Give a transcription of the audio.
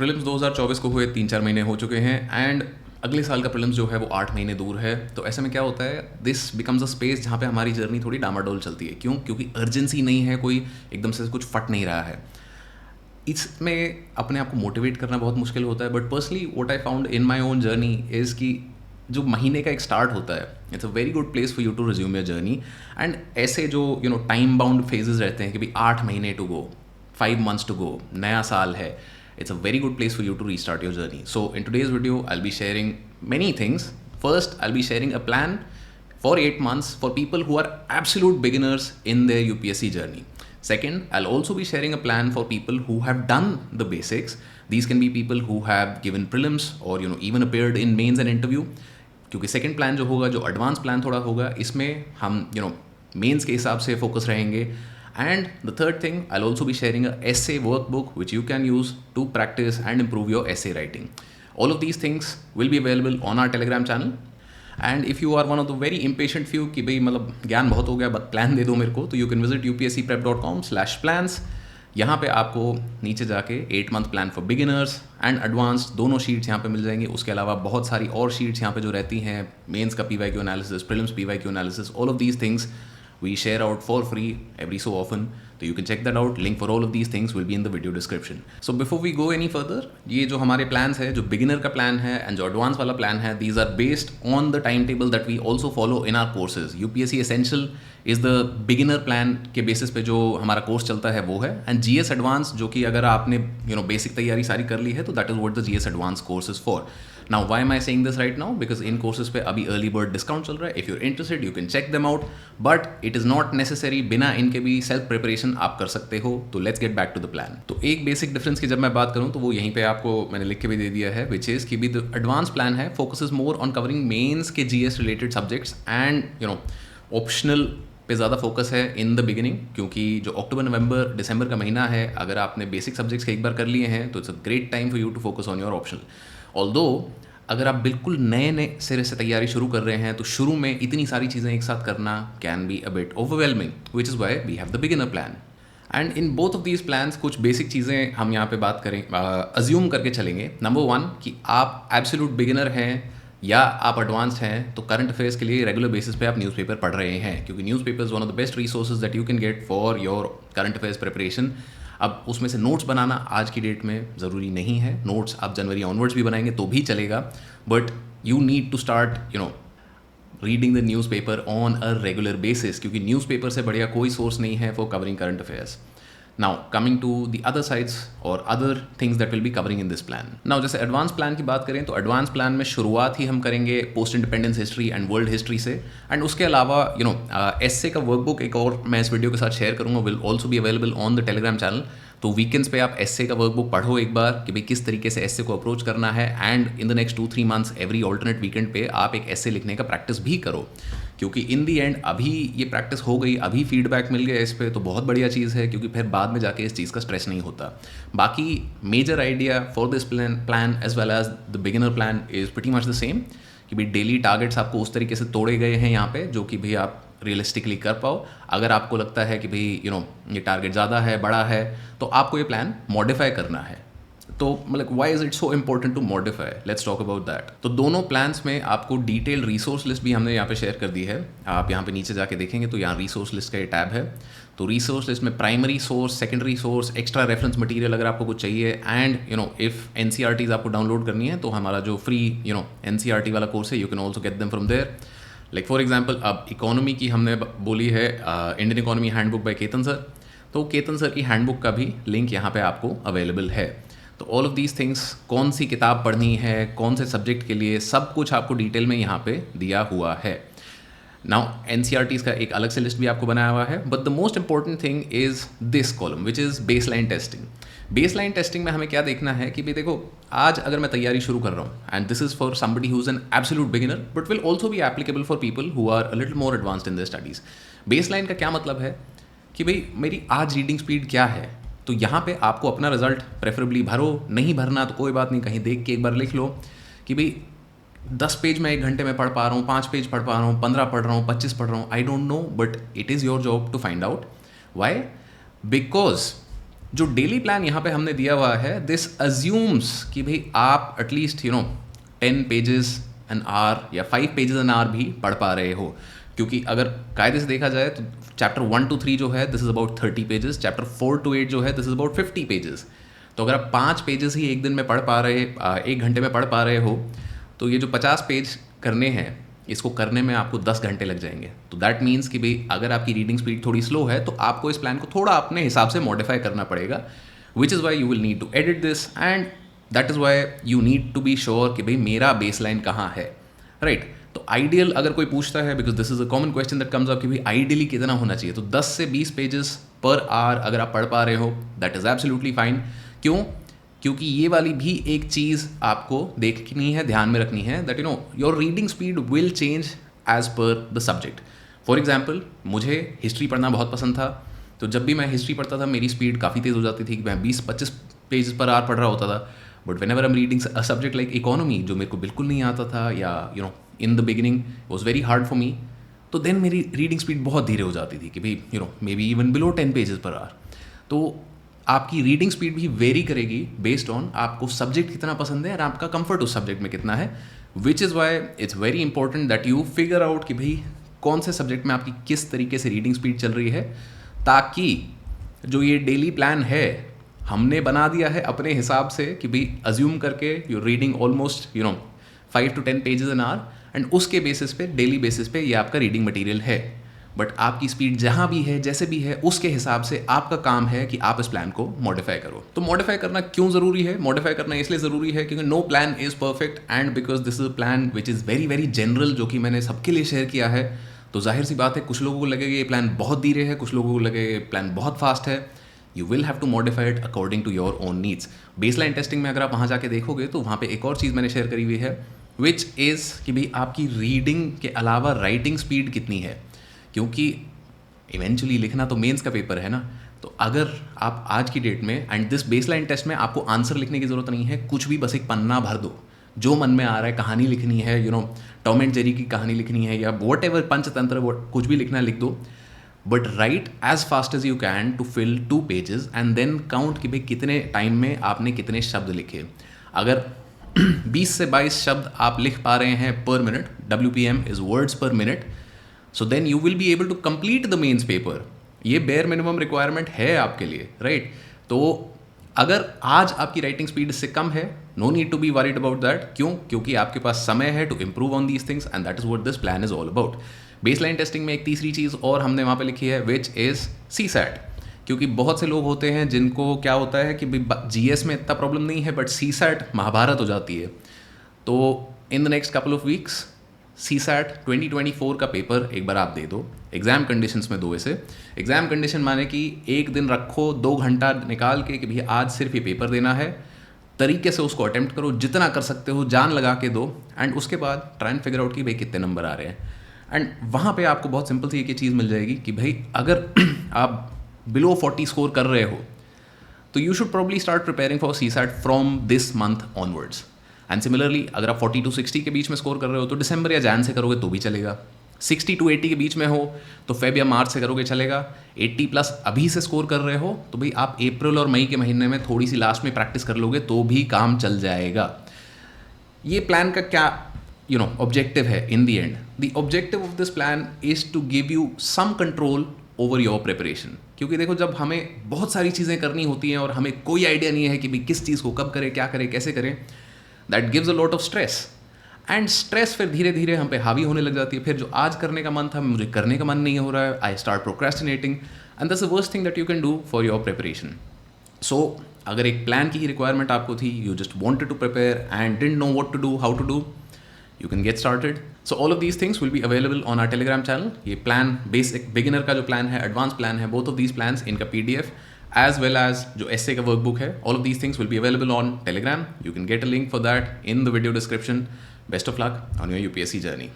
Prelims 2024 को हुए 3-4 महीने हो चुके हैं एंड अगले साल का प्रीलिम्स जो है वो 8 महीने दूर है। तो ऐसे में क्या होता है, दिस बिकम्स अ स्पेस जहाँ पे हमारी जर्नी थोड़ी डामाडोल चलती है। क्यों? क्योंकि अर्जेंसी नहीं है, कोई एकदम से कुछ फट नहीं रहा है। इसमें अपने आप को मोटिवेट करना बहुत मुश्किल होता है। But personally what I found in my own journey is कि जो महीने का एक स्टार्ट होता है, it's a very good place for you to resume your journey. And ऐसे जो टाइम बाउंड फेजेस रहते हैं कि भाई 8 महीने to go, 5 months to go, नया साल है, it's a very good place for you to restart your journey. So in today's video, I'll be sharing many things. First, I'll be sharing a plan for 8 months for people who are absolute beginners in their UPSC journey. Second, I'll also be sharing a plan for people who have done the basics. These can be people who have given prelims or even appeared in mains and interview. क्योंकि second plan जो होगा, जो advance plan थोड़ा होगा, इसमें हम mains के हिसाब से फोकस रहेंगे. And the third thing, I'll also be sharing a essay workbook which you can use to practice and improve your essay writing. All of these things will be available on our Telegram channel. And if you are one of the very impatient few कि भाई मतलब ज्ञान बहुत हो गया but plan दे दो मेरे को, तो you can visit upscprep.com/plans. यहाँ पे आपको नीचे जाके 8 month plan for beginners and advanced दोनों शीट्स यहाँ पे मिल जाएंगे. उसके अलावा बहुत सारी और शीट्स यहाँ पे जो रहती हैं, मेंस का PYQ analysis, prelims PYQ analysis, all of these things we share out for free every so often, so you can check that out. Link for all of these things will be in the video description. So before we go any further, ये जो हमारे plans है, जो beginner का plan है and जो advanced वाला plan है, these are based on the timetable that we also follow in our courses. UPSC Essential is the beginner plan के basis पे जो हमारा course चलता है वो है, and GS Advanced जो कि अगर आपने basic तैयारी सारी कर ली है तो that is what the GS Advanced course is for. Now why am I saying this right now? Because in courses पे अभी early bird discount चल रहा है. If you're interested, you can check them out. But it is not necessary, बिना इनके भी self preparation आप कर सकते हो. तो let's get back to the plan. तो एक basic difference की जब मैं बात करूँ तो वो यहीं पे आपको मैंने लिख के भी दे दिया है, which is कि भी the advanced plan है focuses more on covering mains के GS related subjects and optional पे ज़्यादा फोकस है इन द बिगिनिंग. क्योंकि जो अक्टूबर नवंबर दिसंबर का महीना है, अगर आपने बेसिक सब्जेक्ट्स एक बार कर लिए हैं तो it's a great time for you to focus on your optional. Although अगर आप बिल्कुल नए सिरे से तैयारी शुरू कर रहे हैं तो शुरू में इतनी सारी चीज़ें एक साथ करना can be a bit overwhelming, which is why we have the beginner plan. And in both of these plans कुछ बेसिक चीज़ें हम यहाँ पे बात करें, अज्यूम करके चलेंगे. नंबर 1 कि आप एब्सोल्यूट बिगिनर हैं या आप एडवांस्ड हैं, तो करंट अफेयर्स के लिए रेगुलर बेसिस पे आप न्यूज़पेपर पढ़ रहे हैं. क्योंकि newspaper is one of the best resources that you can get for your current affairs preparation. अब उसमें से नोट्स बनाना आज की डेट में ज़रूरी नहीं है. नोट्स आप जनवरी ऑनवर्ड्स भी बनाएंगे तो भी चलेगा, but you need to start reading the newspaper on a regular basis. क्योंकि न्यूज़पेपर से बढ़िया कोई सोर्स नहीं है for covering current affairs. Now coming to the other sides और other things that will be covering in this plan. Now जैसे advance plan की बात करें तो एडवांस प्लान में शुरुआत ही हम करेंगे post independence history and world history से. एंड उसके अलावा एस्से का वर्कबुक एक और मैं इस वीडियो के साथ शेयर करूँगा, will also be available on the Telegram channel. तो वीकेंड्स पे आप एस्से का वर्कबुक पढ़ो एक बार कि भाई किस तरीके से एस्से को अप्रोच करना है. And in the next 2-3 months every alternate weekend पे आप एक एस्से लिखने का प्रैक्टिस भी करो. क्योंकि इन दी एंड अभी ये प्रैक्टिस हो गई, अभी फीडबैक मिल गया इस पर, तो बहुत बढ़िया चीज़ है. क्योंकि फिर बाद में जाके इस चीज़ का स्ट्रेस नहीं होता. बाकी major idea for this plan as well as the beginner plan is pretty much the same. कि भाई डेली टारगेट्स आपको उस तरीके से तोड़े गए हैं यहाँ पे जो कि भाई आप रियलिस्टिकली कर पाओ. अगर आपको लगता है कि भाई ये टारगेट ज़्यादा है, बड़ा है, तो आपको ये प्लान मॉडिफाई करना है. तो मतलब why is it so important to modify, let's talk about that. तो दोनों प्लान्स में आपको डिटेल रिसोर्स लिस्ट भी हमने यहाँ पे शेयर कर दी है. आप यहाँ पे नीचे जाके देखेंगे तो यहाँ रिसोर्स लिस्ट का ये टैब है. तो रिसोर्स लिस्ट में primary source, secondary source, extra reference material अगर आपको कुछ चाहिए, एंड इफ़ NCERTs आपको डाउनलोड करनी है तो हमारा जो फ्री NCERT वाला कोर्स है, you can also get them from there. Like for example अब इकोनॉमी की हमने बोली है Indian economy handbook by Ketan sir, तो केतन सर की हैंडबुक का भी लिंक यहाँ पे आपको अवेलेबल है. तो ऑल ऑफ दीज थिंग्स, कौन सी किताब पढ़नी है, कौन से सब्जेक्ट के लिए, सब कुछ आपको डिटेल में यहाँ पे दिया हुआ है. नाउ NCERTs का एक अलग से लिस्ट भी आपको बनाया हुआ है. But the most important thing is this column which is baseline testing. Baseline testing में हमें क्या देखना है कि भाई देखो, आज अगर मैं तैयारी शुरू कर रहा हूँ and this is for somebody who is an absolute beginner but will also be applicable for people who are a little more advanced in their studies. Baseline का क्या मतलब है कि भाई मेरी आज रीडिंग स्पीड क्या है. तो यहाँ पे आपको अपना रिजल्ट प्रेफरेबली भरो, नहीं भरना तो कोई बात नहीं, कहीं देख के एक बार लिख लो कि भाई 10 पेज मैं 1 घंटे में पढ़ पा रहा हूँ, 5 पेज पढ़ पा रहा हूँ, 15 पढ़ रहा हूँ, 25 पढ़ रहा हूँ, I don't know, but it is your job to find out. Why? Because जो डेली प्लान यहाँ पे हमने दिया हुआ है, दिस अज्यूम्स कि भाई आप एटलीस्ट 10 पेजेस एन आवर या 5 पेजेस एन आवर भी पढ़ पा रहे हो, क्योंकि अगर कायदे से देखा जाए तो चैप्टर 1 to 3 जो है this is about 30 pages, chapter 4 to 8 जो है दिस इज़ अबाउट 50 पेजेस। तो अगर आप 5 पेजेस ही एक दिन में पढ़ पा रहे, 1 घंटे में पढ़ पा रहे हो, तो ये जो 50 पेज करने हैं इसको करने में आपको 10 घंटे लग जाएंगे। तो दैट मीन्स कि भाई अगर आपकी रीडिंग स्पीड थोड़ी स्लो है तो आपको इस प्लान को थोड़ा अपने हिसाब से मॉडिफाई करना पड़ेगा, which is why you will need to edit this and that is why you need to be sure कि भाई मेरा बेस लाइन कहाँ है, राइट। तो आइडियल अगर कोई पूछता है, because this is a common question that comes up कि भाई आइडियली कितना होना चाहिए, तो 10 से 20 पेजेस पर आवर अगर आप पढ़ पा रहे हो दैट इज़ एब्सोल्युटली फाइन। क्यों? क्योंकि ये वाली भी एक चीज़ आपको देखनी है, ध्यान में रखनी है, that your reading speed will change as per the subject. For example, मुझे हिस्ट्री पढ़ना बहुत पसंद था, तो जब भी मैं हिस्ट्री पढ़ता था मेरी स्पीड काफ़ी तेज़ हो जाती थी कि मैं 20-25 पेज पर आवर पढ़ रहा होता था। But when ever I am reading a subject like economy, जो मेरे को बिल्कुल नहीं आता था, या in the beginning was very hard for me, तो देन मेरी रीडिंग स्पीड बहुत धीरे हो जाती थी कि भाई may be even below 10 pages per hour. तो आपकी रीडिंग स्पीड भी वेरी करेगी बेस्ड ऑन आपको सब्जेक्ट कितना पसंद है और आपका कंफर्ट उस सब्जेक्ट में कितना है, विच is why it's very important that you figure out कि भाई कौन से सब्जेक्ट में आपकी किस तरीके से रीडिंग स्पीड चल रही है, ताकि जो ये डेली प्लान है हमने बना दिया है अपने हिसाब से कि भाई अज्यूम करके you reading almost 5 to 10 pages an hour, and उसके बेसिस पे डेली बेसिस पे ये आपका रीडिंग मटेरियल है। बट आपकी स्पीड जहाँ भी है, जैसे भी है, उसके हिसाब से आपका काम है कि आप इस प्लान को मॉडिफाई करो। तो मॉडिफाई करना क्यों ज़रूरी है? मॉडिफाई करना इसलिए ज़रूरी है क्योंकि no plan is perfect and because this is a plan which is very very general, जो कि मैंने सबके लिए शेयर किया है। तो जाहिर सी बात है कुछ लोगों को लगेगा ये प्लान बहुत धीरे है, कुछ लोगों को लगेगा ये प्लान बहुत फास्ट है। You will have to modify it according to your own needs. Baseline testing में अगर आप वहाँ जाके देखोगे तो वहाँ पे एक और चीज़ मैंने शेयर करी हुई है, विच इज़ कि भाई आपकी रीडिंग के अलावा राइटिंग स्पीड कितनी है, क्योंकि इवेंचुअली लिखना तो मेंस का पेपर है ना। तो अगर आप आज की डेट में, एंड दिस बेसलाइन टेस्ट में आपको आंसर लिखने की ज़रूरत नहीं है, कुछ भी बस एक पन्ना भर दो, जो मन में आ रहा है, कहानी लिखनी है, टॉम एंड जेरी की कहानी लिखनी है, या वॉट एवर पंचतंत्र, कुछ भी लिखना है लिख दो, but write as fast as you can to fill 2 pages and then count कि भाई कितने टाइम में आपने कितने शब्द लिखे। अगर 20 से 22 शब्द आप लिख पा रहे हैं पर minute, WPM is words per minute, so then you will be able to complete the mains paper. ये बेयर मिनिमम रिक्वायरमेंट है आपके लिए, राइट। तो अगर आज आपकी राइटिंग स्पीड इससे कम है, no need to be worried about that. क्यों? क्योंकि आपके पास समय है to improve on these things and that is what this plan is all about. Baseline testing में एक तीसरी चीज़ और हमने वहाँ पे लिखी है, विच इज़ CSAT। क्योंकि बहुत से लोग होते हैं जिनको क्या होता है कि GS में इतना प्रॉब्लम नहीं है, बट CSAT महाभारत हो जाती है। तो in the next couple of weeks CSAT 2024 का पेपर एक बार आप दे दो। एग्ज़ाम कंडीशंस में दो इसे। एग्ज़ाम कंडीशन माने कि एक दिन रखो, 2 घंटा निकाल के कि भैया आज सिर्फ ये पेपर देना है, तरीके से उसको अटेम्प्ट करो, जितना कर सकते हो जान लगा के दो, एंड उसके बाद ट्राई एंड फिगर आउट कि भाई कितने नंबर आ रहे हैं। एंड वहाँ पे आपको बहुत सिंपल सी एक चीज़ मिल जाएगी कि भाई अगर आप बिलो 40 स्कोर कर रहे हो तो you should probably start preparing for CSAT from this month onwards. And similarly अगर आप 40 to 60 के बीच में स्कोर कर रहे हो तो दिसंबर या जैन से करोगे तो भी चलेगा। 60 to 80 के बीच में हो तो फेब या मार्च से करोगे चलेगा। 80+ अभी से स्कोर कर रहे हो तो भाई आप अप्रैल और मई के महीने में थोड़ी सी लास्ट में प्रैक्टिस कर लोगे तो भी काम चल जाएगा। ये प्लान का क्या ऑब्जेक्टिव है in the end? The objective of this plan is to give you some control over your preparation. क्योंकि देखो, जब हमें बहुत सारी चीज़ें करनी होती हैं और हमें कोई आइडिया नहीं है कि भाई किस चीज़ को कब करें, क्या करें, कैसे करें, that gives a lot of stress. And stress फिर धीरे धीरे हम पे हावी होने लग जाती है। फिर जो आज करने का मन था मुझे करने का मन नहीं हो रहा है, I start procrastinating, and that's the worst thing that you can do for your preparation. So अगर एक प्लान की ही रिक्वायरमेंट आपको थी, you just wanted to prepare and didn't know what to do, how to do, you can get started. So all of these things will be available on our Telegram channel. ये plan basic beginner का जो plan है, advance plan है, both of these plans इनका PDF as well as जो essay का workbook है, all of these things will be available on Telegram. You can get a link for that in the video description. Best of luck on your UPSC journey.